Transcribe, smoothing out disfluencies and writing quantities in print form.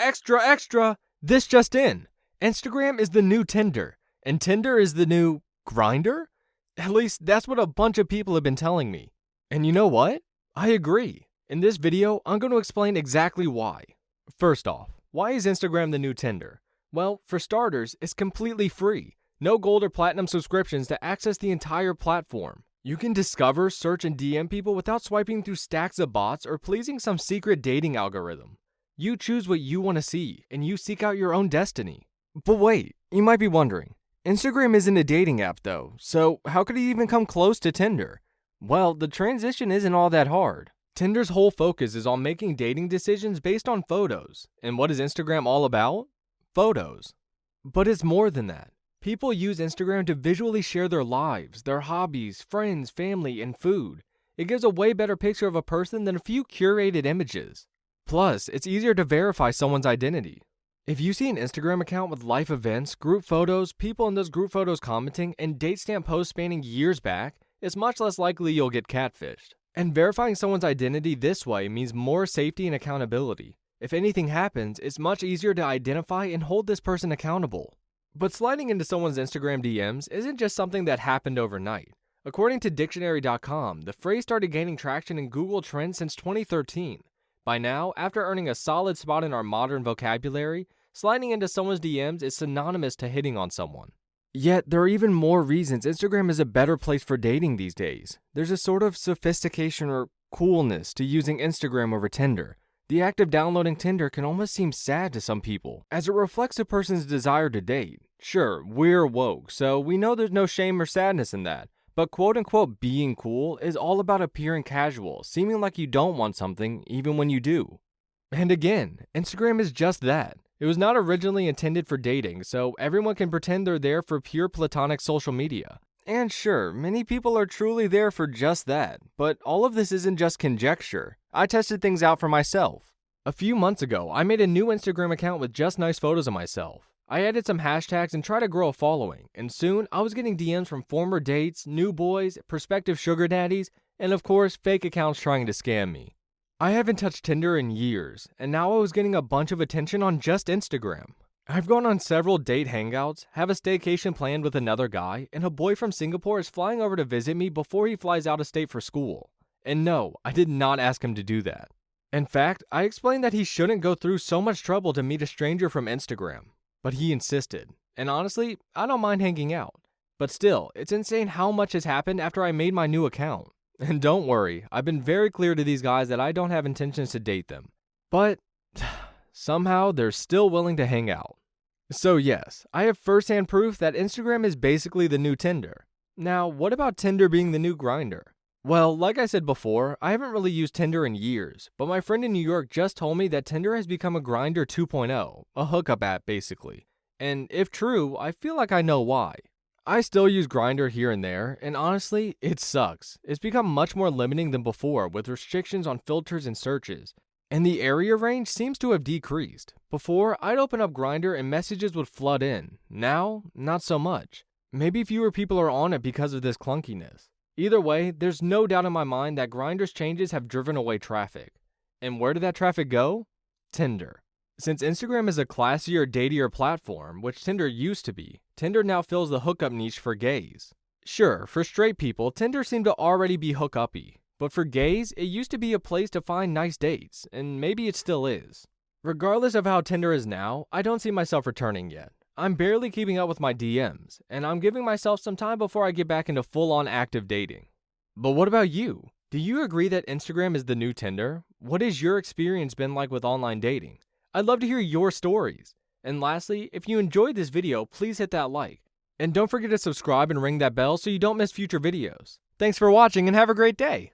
Extra, extra! This just in. Instagram is the new Tinder, and Tinder is the new Grindr? At least that's what a bunch of people have been telling me. And you know what? I agree. In this video, I'm going to explain exactly why. First off, why is Instagram the new Tinder? Well, for starters, it's completely free. No gold or platinum subscriptions to access the entire platform. You can discover, search, and DM people without swiping through stacks of bots or pleasing some secret dating algorithm. You choose what you want to see, and you seek out your own destiny. But wait, you might be wondering, Instagram isn't a dating app though, so how could it even come close to Tinder? Well, the transition isn't all that hard. Tinder's whole focus is on making dating decisions based on photos. And what is Instagram all about? Photos. But it's more than that. People use Instagram to visually share their lives, their hobbies, friends, family, and food. It gives a way better picture of a person than a few curated images. Plus, it's easier to verify someone's identity. If you see an Instagram account with life events, group photos, people in those group photos commenting, and date stamp posts spanning years back, it's much less likely you'll get catfished. And verifying someone's identity this way means more safety and accountability. If anything happens, it's much easier to identify and hold this person accountable. But sliding into someone's Instagram DMs isn't just something that happened overnight. According to dictionary.com, the phrase started gaining traction in Google Trends since 2013. By now, after earning a solid spot in our modern vocabulary, sliding into someone's DMs is synonymous to hitting on someone. Yet, there are even more reasons Instagram is a better place for dating these days. There's a sort of sophistication or coolness to using Instagram over Tinder. The act of downloading Tinder can almost seem sad to some people, as it reflects a person's desire to date. Sure, we're woke, so we know there's no shame or sadness in that. But quote-unquote being cool is all about appearing casual, seeming like you don't want something even when you do. And again, Instagram is just that. It was not originally intended for dating, so everyone can pretend they're there for pure platonic social media. And sure, many people are truly there for just that, but all of this isn't just conjecture. I tested things out for myself. A few months ago, I made a new Instagram account with just nice photos of myself. I added some hashtags and tried to grow a following, and soon I was getting DMs from former dates, new boys, prospective sugar daddies, and of course, fake accounts trying to scam me. I haven't touched Tinder in years, and now I was getting a bunch of attention on just Instagram. I've gone on several date hangouts, have a staycation planned with another guy, and a boy from Singapore is flying over to visit me before he flies out of state for school. And no, I did not ask him to do that. In fact, I explained that he shouldn't go through so much trouble to meet a stranger from Instagram. But he insisted, and honestly, I don't mind hanging out. But still, it's insane how much has happened after I made my new account. And don't worry, I've been very clear to these guys that I don't have intentions to date them. But somehow they're still willing to hang out. So yes, I have first-hand proof that Instagram is basically the new Tinder. Now, what about Tinder being the new Grindr? Well, like I said before, I haven't really used Tinder in years, but my friend in New York just told me that Tinder has become a Grindr 2.0, a hookup app basically. And if true, I feel like I know why. I still use Grindr here and there, and honestly, it sucks. It's become much more limiting than before with restrictions on filters and searches. And the area range seems to have decreased. Before, I'd open up Grindr and messages would flood in. Now, not so much. Maybe fewer people are on it because of this clunkiness. Either way, there's no doubt in my mind that Grindr's changes have driven away traffic. And where did that traffic go? Tinder. Since Instagram is a classier, datier platform, which Tinder used to be, Tinder now fills the hookup niche for gays. Sure, for straight people, Tinder seemed to already be hookup-y. But for gays, it used to be a place to find nice dates, and maybe it still is. Regardless of how Tinder is now, I don't see myself returning yet. I'm barely keeping up with my DMs, and I'm giving myself some time before I get back into full-on active dating. But what about you? Do you agree that Instagram is the new Tinder? What has your experience been like with online dating? I'd love to hear your stories. And lastly, if you enjoyed this video, please hit that like. And don't forget to subscribe and ring that bell so you don't miss future videos. Thanks for watching and have a great day!